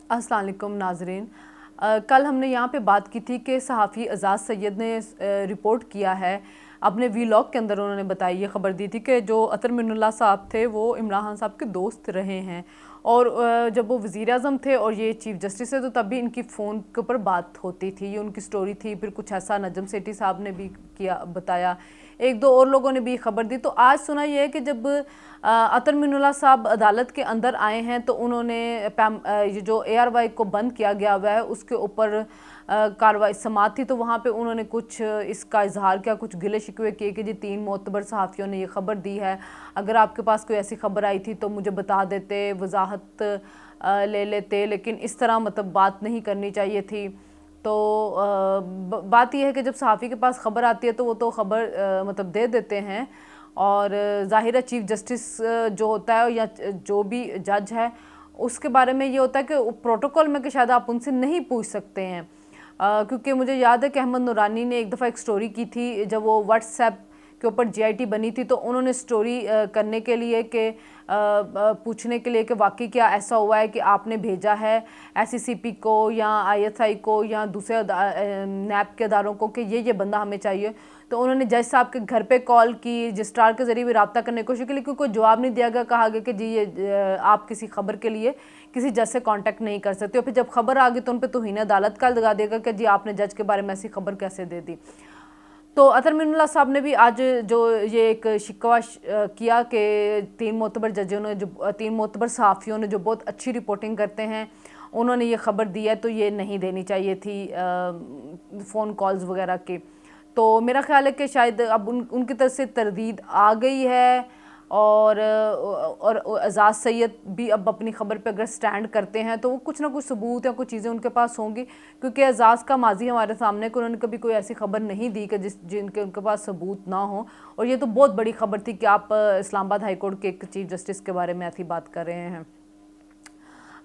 अस्सलाम वालेकुम नाजरीन। कल हमने यहाँ पे बात की थी कि सहाफ़ी एजाज़ सैयद ने रिपोर्ट किया है अपने वीलॉग के अंदर। उन्होंने बताई, ये ख़बर दी थी कि जो अतर मिन्नुल्लाह साहब थे वो इमरान खान साहब के दोस्त रहे हैं, और जब वो वज़ीर आज़म थे और ये चीफ़ जस्टिस है तो तब भी इनकी फ़ोन के ऊपर बात होती थी। ये उनकी स्टोरी थी। फिर कुछ ऐसा नजम सेठी साहब ने भी किया, बताया, एक दो और लोगों ने भी खबर दी। तो आज सुना यह है कि जब अतर मिन्नुल्लाह साहब अदालत के अंदर आए हैं तो उन्होंने ये जो ARY को बंद किया गया हुआ है उसके ऊपर कार्रवाई समात थी, तो वहाँ पे उन्होंने कुछ इसका इजहार किया, कुछ गिले शिकवे किए कि जी 3 मोतबर सहाफ़ियों ने ये ख़बर दी है, अगर आपके पास कोई ऐसी खबर आई थी तो मुझे बता देते, वजाहत ले लेते, लेकिन इस तरह मतलब बात नहीं करनी चाहिए थी। तो बात यह है कि जब सहाफ़ी के पास ख़बर आती है तो वो तो ख़बर मतलब दे देते हैं, और ज़ाहिर है चीफ़ जस्टिस जो होता है या जो भी जज है उसके बारे में ये होता है कि प्रोटोकॉल में कि शायद आप उनसे नहीं पूछ सकते हैं। क्योंकि मुझे याद है कि अहमद नूरानी ने एक दफ़ा एक स्टोरी की थी जब वो व्हाट्सएप के ऊपर GIT बनी थी, तो उन्होंने स्टोरी करने के लिए कि पूछने के लिए कि वाकई क्या ऐसा हुआ है कि आपने भेजा है SCCP को या ISI को या दूसरे NAP के अदारों को कि ये बंदा हमें चाहिए। तो उन्होंने जज साहब के घर पे कॉल की, रजिस्ट्रार के ज़रिए भी रब्ता करने की कोशिश की, लेकिन कोई जवाब नहीं दिया गया। कहा गया कि जी ये आप किसी खबर के लिए किसी जज से कांटेक्ट नहीं कर सकते। और फिर जब खबर आ गई तो उन पर तौहीन अदालत का लगा देगा कि जी आपने जज के बारे में ऐसी खबर कैसे दे दी। तो अतर मिन्नुल्लाह साहब ने भी आज जो ये एक शिकवा किया कि 3 मोतबर जजों ने, जो 3 मोतबर सहाफ़ियों ने जो बहुत अच्छी रिपोर्टिंग करते हैं, उन्होंने ये ख़बर दी है तो ये नहीं देनी चाहिए थी फ़ोन कॉल्स वगैरह की। तो मेरा ख्याल है कि शायद अब उनकी तरफ से तरदीद आ गई है, और एजाज़ सैयद भी अब अपनी ख़बर पे अगर स्टैंड करते हैं तो वो कुछ ना कुछ सबूत या कुछ चीज़ें उनके पास होंगी, क्योंकि एजाज़ का माजी हमारे सामने कि उन्होंने कभी कोई ऐसी खबर नहीं दी कि जिनके उनके पास सबूत ना हो। और ये तो बहुत बड़ी खबर थी कि आप इस्लामाबाद हाई कोर्ट के एक चीफ जस्टिस के बारे में ऐसी बात कर रहे हैं।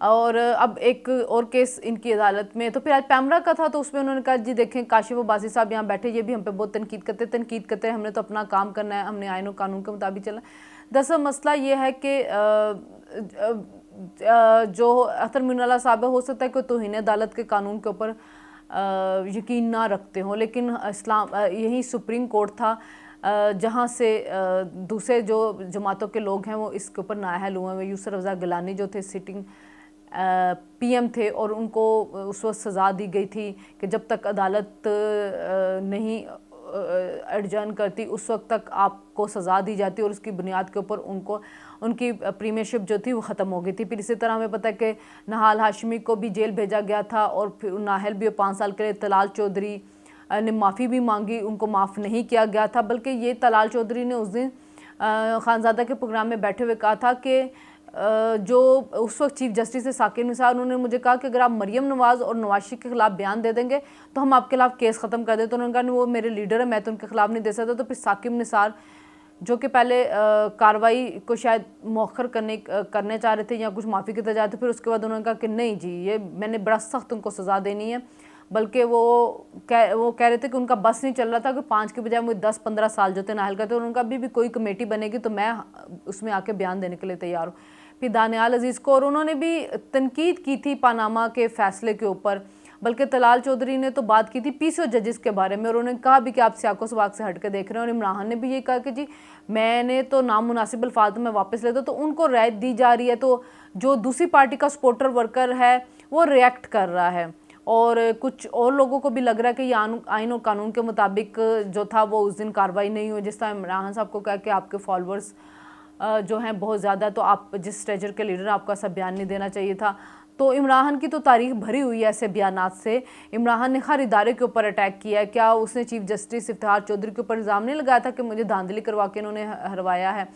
और अब एक और केस इनकी अदालत में, तो फिर आज पैमरा का था, तो उसमें उन्होंने कहा जी देखें काशिफ अब्बासी साहब यहाँ बैठे, ये भी हम पे बहुत तनकीद करते हैं, हमने तो अपना काम करना है, हमने आईन और कानून के मुताबिक चलना। दरअसल मसला ये है कि जो अतर मिन्नुल्लाह साहब है, हो सकता है कि तौहीन अदालत के कानून के ऊपर यकीन ना रखते हों, लेकिन इस्लाम यही सुप्रीम कोर्ट था जहाँ से दूसरे जो जमातों के लोग हैं वो इसके ऊपर नाअहल हुए हैं। यूसुफ रज़ा गिलानी जो थे सिटिंग PM थे, और उनको उस वक्त सज़ा दी गई थी कि जब तक अदालत नहीं एडजर्न करती उस वक्त तक आपको सज़ा दी जाती, और उसकी बुनियाद के ऊपर उनको उनकी प्रीमियरशिप जो थी वो ख़त्म हो गई थी। फिर इसी तरह हमें पता है कि नहाल हाशमी को भी जेल भेजा गया था, और फिर नाहल भी 5 साल के लिए। तलाल चौधरी ने माफ़ी भी मांगी, उनको माफ़ नहीं किया गया था, बल्कि ये तलाल चौधरी ने उस दिन खानज़ादा के प्रोग्राम में बैठे हुए कहा था कि जो उस वक्त चीफ जस्टिस है साकिब निसार, उन्होंने मुझे कहा कि अगर आप मरियम नवाज़ और नवाज शरीफ के खिलाफ बयान दे देंगे तो हम आपके खिलाफ केस ख़त्म कर दें। तो उन्होंने कहा वो मेरे लीडर है, मैं तो उनके खिलाफ नहीं दे सकता। तो फिर साकिब निसार जो कि पहले कार्रवाई को शायद मौखर करने चाह रहे थे या कुछ माफ़ी की तजाद, फिर उसके बाद उन्होंने कहा कि नहीं जी ये मैंने बड़ा सख्त उनको सज़ा देनी है, बल्कि वो कह रहे थे कि उनका बस नहीं चल रहा था कि 5 के बजाय मुझे 10-15 साल जो थे नाहल करते। और उनका अभी भी कोई कमेटी बनेगी तो मैं उसमें आके बयान देने के लिए तैयार हूँ। फिर दानियाल अजीज़ को, और उन्होंने भी तनकीद की थी पानामा के फ़ैसले के ऊपर, बल्कि तलाल चौधरी ने तो बात की थी PCO जजेस के बारे में, और उन्होंने कहा भी कि आप सियाको सवाक से हट के देख रहे हैं। और इमरान खान ने भी ये कहा कि जी मैंने तो नामुनासिब अल्फाज में वापस लेता, तो उनको रायत दी जा रही है, तो जो दूसरी पार्टी का सपोर्टर वर्कर है वो रिएक्ट कर रहा है, और कुछ और लोगों को भी लग रहा है कि ये आइन और कानून के मुताबिक जो था वो उस दिन कार्रवाई नहीं हुई। जिस तरह इमरान खान साहब को कहा कि आपके फॉलोअर्स जो हैं बहुत ज़्यादा, तो आप जिस स्टेजर के लीडर आपको ऐसा बयान नहीं देना चाहिए था। तो इमरान खान की तो तारीख भरी हुई है ऐसे बयानात से। इमरान खान ने हर इदारे के ऊपर अटैक किया है। क्या उसने चीफ जस्टिस इफ्तिखार चौधरी के ऊपर इल्ज़ाम नहीं लगाया था कि मुझे धांधली करवा के इन्होंने हरवाया है?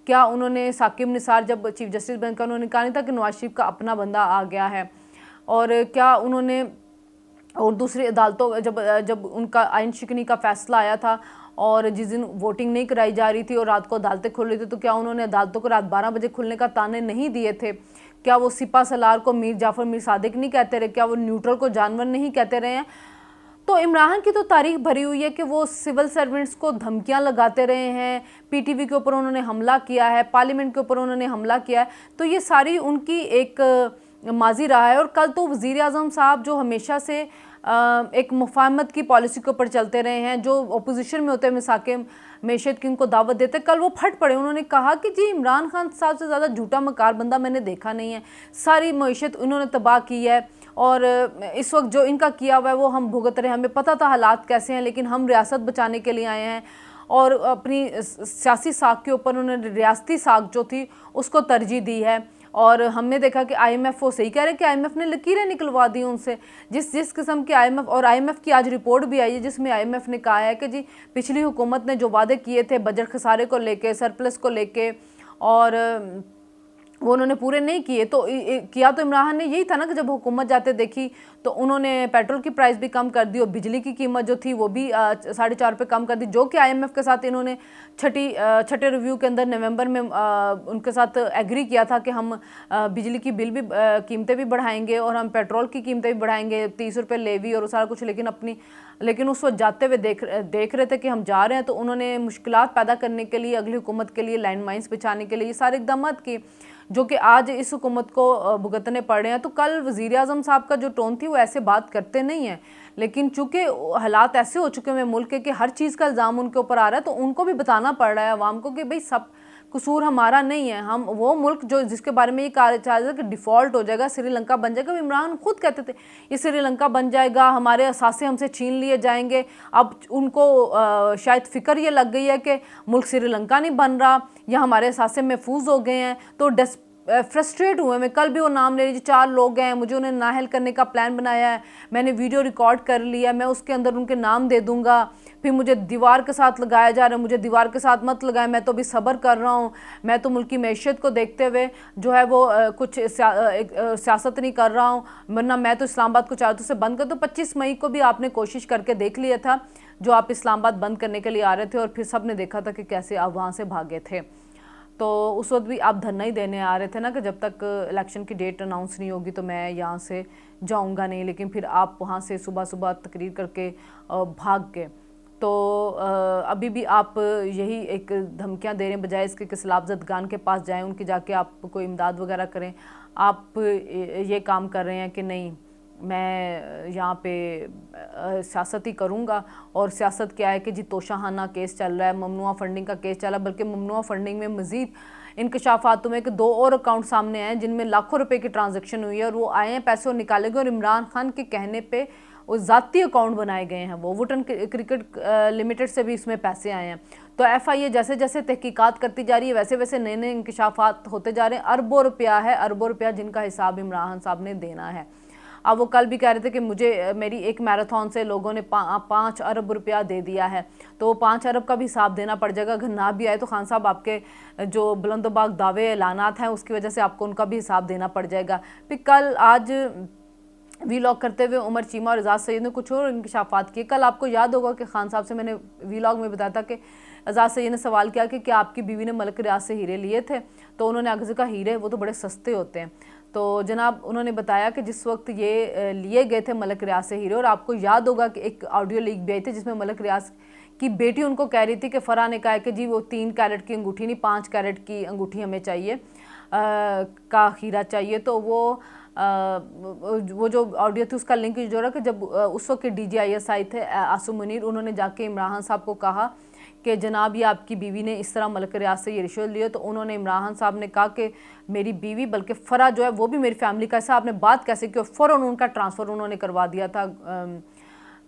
क्या उन्होंने साकिब निसार जब चीफ जस्टिस बनकर उन्होंने कहा नहीं था कि नवाज शरीफ का अपना बंदा आ गया है? और क्या उन्होंने और दूसरी अदालतों जब उनका आइन शिकनी का फ़ैसला आया था और जिस दिन वोटिंग नहीं कराई जा रही थी और रात को अदालतें खुल रही थी, तो क्या उन्होंने अदालतों को रात 12 बजे खुलने का ताने नहीं दिए थे? क्या वो सिपा सलार को मीर जाफ़र मीर सादिक नहीं कहते रहे? क्या वो न्यूट्रल को जानवर नहीं कहते रहे हैं? तो इमरान खान की तो तारीख भरी हुई है कि वो सिविल सर्वेंट्स को धमकियां लगाते रहे हैं, PTV के ऊपर उन्होंने हमला किया है, पार्लियामेंट के ऊपर उन्होंने हमला किया है। तो ये सारी उनकी एक माजी रहा है। और कल तो वज़ीर आज़म साहब जो हमेशा से एक मुफाहमत की पॉलिसी के ऊपर चलते रहे हैं, जो अपोजिशन में होते हैं मिसाके मैशत की उनको दावत देते, कल वो फट पड़े। उन्होंने कहा कि जी इमरान खान साहब से ज़्यादा झूठा मकार बंदा मैंने देखा नहीं है, सारी मैशत उन्होंने तबाह की है और इस वक्त जो इनका किया हुआ है वो हम भुगत रहे हैं। हमें पता था हालात कैसे हैं, लेकिन हम रियासत बचाने के लिए आए हैं और अपनी सियासी साख के ऊपर उन्होंने रियासती साख जो थी उसको तरजीह दी है। और हमने देखा कि आईएमएफ वो सही कह रहे हैं कि आईएमएफ ने लकीरें निकलवा दी उनसे, जिस किस्म की आईएमएफ, और आईएमएफ की आज रिपोर्ट भी आई है जिसमें आईएमएफ ने कहा है कि जी पिछली हुकूमत ने जो वादे किए थे बजट खसारे को लेके, सरप्लस को लेके, और वो उन्होंने पूरे नहीं किए। तो किया तो इमरान ने यही था ना कि जब हुकूमत जाते देखी तो उन्होंने पेट्रोल की प्राइस भी कम कर दी और बिजली की कीमत जो थी वो भी 4.5 पे कम कर दी, जो कि आईएमएफ के साथ इन्होंने छठे रिव्यू के अंदर नवंबर में उनके साथ एग्री किया था कि हम बिजली की बिल भी कीमतें भी बढ़ाएंगे और हम पेट्रोल की कीमतें भी बढ़ाएंगे, 30 रुपये लेवी और सारा कुछ। लेकिन उस वक्त जाते हुए देख रहे थे कि हम जा रहे हैं, तो उन्होंने मुश्किलात पैदा करने के लिए अगली हुकूमत के लिए लैंड माइन्स बिछाने के लिए ये सारे इकदाम किए, जो कि आज इस हुकूमत को भुगतने पड़ रहे हैं। तो कल वज़ीर आज़म साहब का जो टोन थी वो ऐसे बात करते नहीं हैं, लेकिन चूंकि हालात ऐसे हो चुके हैं मुल्क के कि हर चीज़ का इल्ज़ाम उनके ऊपर आ रहा है, तो उनको भी बताना पड़ रहा है आवाम को कि भाई सब कसूर हमारा नहीं है। हम वो मुल्क जो जिसके बारे में ये कहा जा रहा है कि डिफ़ॉल्ट हो जाएगा, श्रीलंका बन जाएगा, इमरान खुद कहते थे ये श्रीलंका बन जाएगा, हमारे असासे हमसे छीन लिए जाएंगे। अब उनको शायद फ़िक्र ये लग गई है कि मुल्क श्रीलंका नहीं बन रहा या हमारे असासे महफूज हो गए हैं, तो फ्रस्ट्रेट हुए। मैं कल भी वो नाम ले लीजिए, 4 लोग हैं, मुझे उन्हें नाहल करने का प्लान बनाया है, मैंने वीडियो रिकॉर्ड कर लिया, मैं उसके अंदर उनके नाम दे दूंगा, फिर मुझे दीवार के साथ लगाया जा रहा है, मुझे दीवार के साथ मत लगाए, मैं तो अभी सब्र कर रहा हूँ, मैं तो मुल्क की मैशत को देखते हुए जो है वो कुछ सियासत नहीं कर रहा हूँ, वरना मैं तो इस्लामाबाद को चाहती से बंद कर। तो 25 मई को भी आपने कोशिश करके देख लिया था, जो आप इस्लामाबाद बंद करने के लिए आ रहे थे, और फिर सब ने देखा था कि कैसे आप वहाँ से भागे थे। तो उस वक्त भी आप धरना ही देने आ रहे थे ना कि जब तक इलेक्शन की डेट अनाउंस नहीं होगी तो मैं यहाँ से जाऊँगा नहीं, लेकिन फिर आप वहाँ से सुबह सुबह तकरीर करके भाग गए। तो अभी भी आप यही एक धमकियाँ दे रहे हैं, बजाय इसके कि सलाबजदगान के पास जाएं, उनकी जाके आप कोई इमदाद वगैरह करें, आप ये काम कर रहे हैं कि नहीं मैं यहाँ पे सियासत ही करूँगा। और सियासत क्या है कि जी तोशाहाना केस चल रहा है, ममनुआ फंडिंग का केस चल रहा है, बल्कि ममनुआ फंडिंग में मज़ीद इंकशाफात में कि 2 और अकाउंट सामने आए जिनमें लाखों रुपए की ट्रांजैक्शन हुई है, और वो आए हैं पैसे और निकाले गए, और इमरान खान के कहने पे वो ज़ाती अकाउंट बनाए गए हैं, वो वुटन क्रिकेट लिमिटेड से भी इसमें पैसे आए हैं। तो FIA जैसे जैसे तहकीकात करती जा रही है वैसे वैसे नए नए इंकशाफात होते जा रहे हैं। अरबों रुपया है, अरबों रुपया जिनका हिसाब इमरान साहब ने देना है। अब वो कल भी कह रहे थे कि मुझे मेरी एक मैराथन से लोगों ने 5 अरब रुपया दे दिया है, तो वो 5 अरब का भी हिसाब देना पड़ जाएगा। अगर ना भी आए तो खान साहब आपके जो बुलंदबाग दावे ऐलानात हैं उसकी वजह से आपको उनका भी हिसाब देना पड़ जाएगा। फिर कल आज वीलॉग करते हुए उमर चीमा और एजाज सैयद ने कुछ और इंकशाफात किए। कल आपको याद होगा कि खान साहब से मैंने वीलॉग में बताया था कि एजाज सैयद ने सवाल किया कि क्या आपकी बीवी ने मलक रियाज से हीरे लिए थे, तो उन्होंने आगे कहा हीरे वो तो बड़े सस्ते होते हैं। तो जनाब उन्होंने बताया कि जिस वक्त ये लिए गए थे मलक रियाज से हीरे, और आपको याद होगा कि एक ऑडियो लीक भी आई थी जिसमें मलक रियाज की बेटी उनको कह रही थी कि फ़रा ने कहा कि जी वो 3 कैरेट की अंगूठी नहीं 5 कैरेट की अंगूठी हमें चाहिए, का हीरा चाहिए। तो वो जो ऑडियो थी उसका लिंक जोड़ा कि जब उस वक्त के DGIS आए थे आसू मुनीर, उन्होंने जाके इमरान साहब को कहा कि जनाब ये आपकी बीवी ने इस तरह मलक रियाज से ये रिश्वत लिए, तो उन्होंने इमरान साहब ने कहा कि मेरी बीवी बल्कि फ़रा जो है वो भी मेरी फैमिली का हिस्सा, आपने बात कैसे की, और फ़ौरन उनका ट्रांसफ़र उन्होंने करवा दिया था,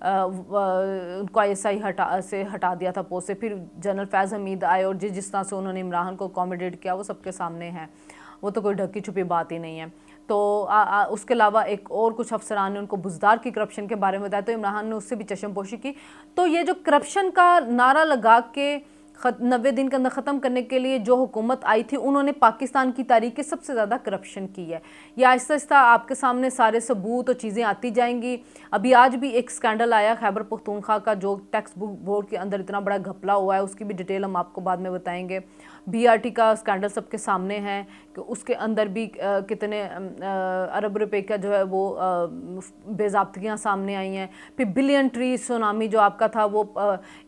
उनको ISI से हटा दिया था पोस्ट से। फिर जनरल फैज़ हमीद आए और जिस तरह से उन्होंने इमरान को अकोमोडेट किया वो सबके सामने है, वो तो कोई ढकी छुपी बात ही नहीं है। तो उसके अलावा एक और कुछ अफसरान ने उनको बुजदार की करप्शन के बारे में बताया, तो इमरान ने उससे भी चश्मपोशी की। तो ये जो करप्शन का नारा लगा के 90 दिन के अंदर ख़त्म करने के लिए जो हुकूमत आई थी, उन्होंने पाकिस्तान की तारीख की सबसे ज़्यादा करप्शन की है। ये आहिस्ता आहिस्ता आपके सामने सारे सबूत और चीज़ें आती जाएंगी। अभी आज भी एक स्कैंडल आया खैबर पख्तूनख्वा का, जो टेक्स्ट बुक बोर्ड के अंदर इतना बड़ा घपला हुआ है, उसकी भी डिटेल हम आपको बाद में बताएंगे। BRT का स्कैंडल सबके सामने है कि उसके अंदर भी कितने अरब रुपए का जो है वो बेज़ाब्तियाँ सामने आई हैं। फिर बिलियन ट्री सुनामी जो आपका था वो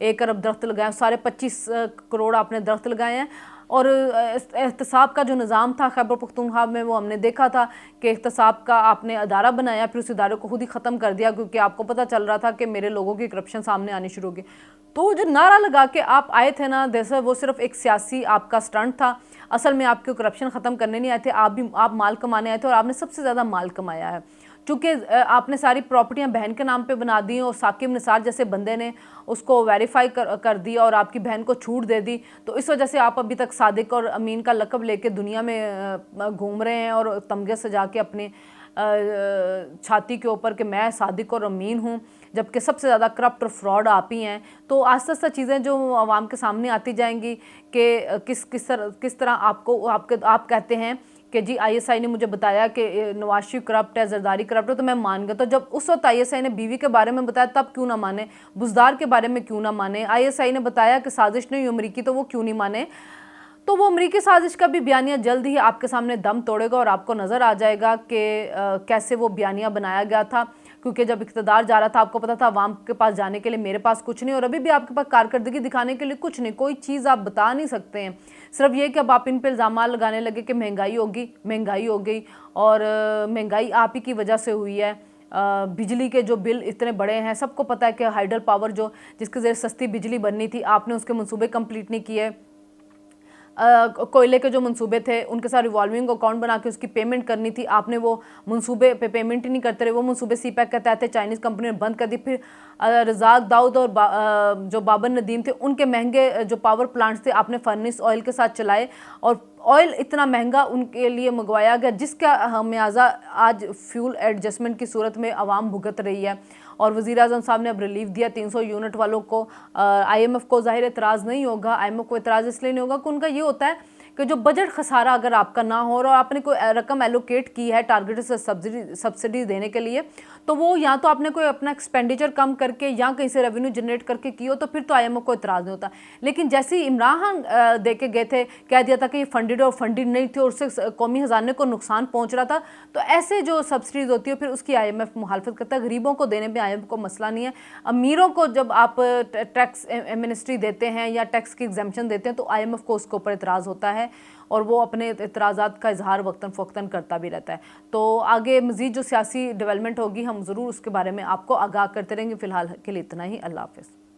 1 अरब दरख्त लगाए, सारे 25 करोड़ आपने दरख्त लगाए हैं। और एहतसाब का जो निज़ाम था खैबर पख्तूनख्वा में, वो हमने देखा था कि एहतसाब का आपने अदारा बनाया, फिर उस इदारे को खुद ही ख़त्म कर दिया क्योंकि आपको पता चल रहा था कि मेरे लोगों की करप्शन सामने आनी शुरू होगी। तो जो नारा लगा के आप आए थे ना, जैसे वो सिर्फ एक सियासी आपका स्टंट था। असल में आपके करप्शन ख़त्म करने नहीं आए थे, आप माल कमाने आए थे और आपने सबसे ज़्यादा माल कमाया है। चूँकि आपने सारी प्रॉपर्टियां बहन के नाम पे बना दी और साकिब निसार जैसे बंदे ने उसको वेरीफाई कर दिया और आपकी बहन को छूट दे दी, तो इस वजह से आप अभी तक सादिक और अमीन का लक़ब लेके दुनिया में घूम रहे हैं और तमगे सजा के अपने छाती के ऊपर कि मैं सादिक और अमीन हूँ, जबकि सबसे ज़्यादा करप्ट और फ्रॉड आप ही हैं। तो आस्ते आस्ते चीज़ें जो आवाम के सामने आती जाएंगी कि किस तरह आप कहते हैं कि जी आईएसआई ने मुझे बताया कि नवाज शरीफ करप्ट है, जरदारी करप्ट है, तो मैं मान गया। तो जब उस वक्त आईएसआई ने बीवी के बारे में बताया तब क्यों ना माने, बुज़दार के बारे में क्यों ना माने, आईएसआई ने बताया कि साजिश नहीं हुई अमरीकी, तो वो क्यों नहीं माने। तो वो अमरीकी साजिश का भी बयानिया जल्द ही आपके सामने दम तोड़ेगा और आपको नज़र आ जाएगा कि कैसे वो बयानिया बनाया गया था। क्योंकि जब इक़्तिदार जा रहा था आपको पता था अवाम के पास जाने के लिए मेरे पास कुछ नहीं, और अभी भी आपके पास कारकर्दगी दिखाने के लिए कुछ नहीं, कोई चीज़ आप बता नहीं सकते हैं। सिर्फ ये कि अब आप इन पर इल्ज़ाम लगाने लगे कि महंगाई होगी, महंगाई हो गई, और महंगाई आप ही की वजह से हुई है। बिजली के जो बिल इतने बड़े हैं, सबको पता है कि हाइडल पावर जो जिसके ज़रिए सस्ती बिजली बननी थी, आपने उसके मंसूबे कंप्लीट नहीं किए। कोयले के जो मंसूबे थे उनके साथ रिवॉल्विंग अकाउंट बना के उसकी पेमेंट करनी थी, आपने वो मंसूबे पे पेमेंट ही नहीं करते रहे। वो मंसूबे सीपैक के तहत चाइनीज़ कंपनी ने बंद कर दी। फिर रज़ाक दाऊद और जो बाबर नदीम थे, उनके महंगे जो पावर प्लांट्स थे आपने फर्निस ऑयल के साथ चलाए, और ऑयल इतना महंगा उनके लिए मंगवाया गया जिसका हमेयाजा आज फ्यूल एडजस्टमेंट की सूरत में आवाम भुगत रही है। और वज़ीर आज़म साहब ने अब रिलीफ दिया 300 यूनिट वालों को। आईएमएफ को ज़ाहिर एतराज़ नहीं होगा, आईएमएफ को एतराज़ इसलिए नहीं होगा कि उनका ये होता है कि जो बजट खसारा अगर आपका ना हो और आपने कोई रकम एलोकेट की है टारगेटेड से सब्सिडी देने के लिए, तो वो या तो आपने कोई अपना एक्सपेंडिचर कम करके या कहीं से रेवेन्यू जनरेट करके की हो, तो फिर तो आईएमएफ को एतराज़ नहीं होता। लेकिन जैसे ही इमरान खान दे के गए थे, कह दिया था कि ये फंडेड और फंडेड नहीं थी और उससे कौमी खजाने को नुकसान पहुँच रहा था, तो ऐसे जो सब्सिडीज़ होती है फिर उसकी आईएमएफ मुखालफत करता है। गरीबों को देने में आईएमएफ को मसला नहीं है। अमीरों को जब आप टैक्स एमनेस्टी देते हैं या टैक्स की एग्जेम्पशन देते हैं तो आईएमएफ को उसके ऊपर एतराज़ होता है और वो अपने एतराज़ात का इजहार वक्तन फ़वक्तन करता भी रहता है। तो आगे मज़ीद जो सियासी डेवलपमेंट होगी हम ज़रूर उसके बारे में आपको आगाह करते रहेंगे। फ़िलहाल के लिए इतना ही। अल्लाह हाफ़िज़।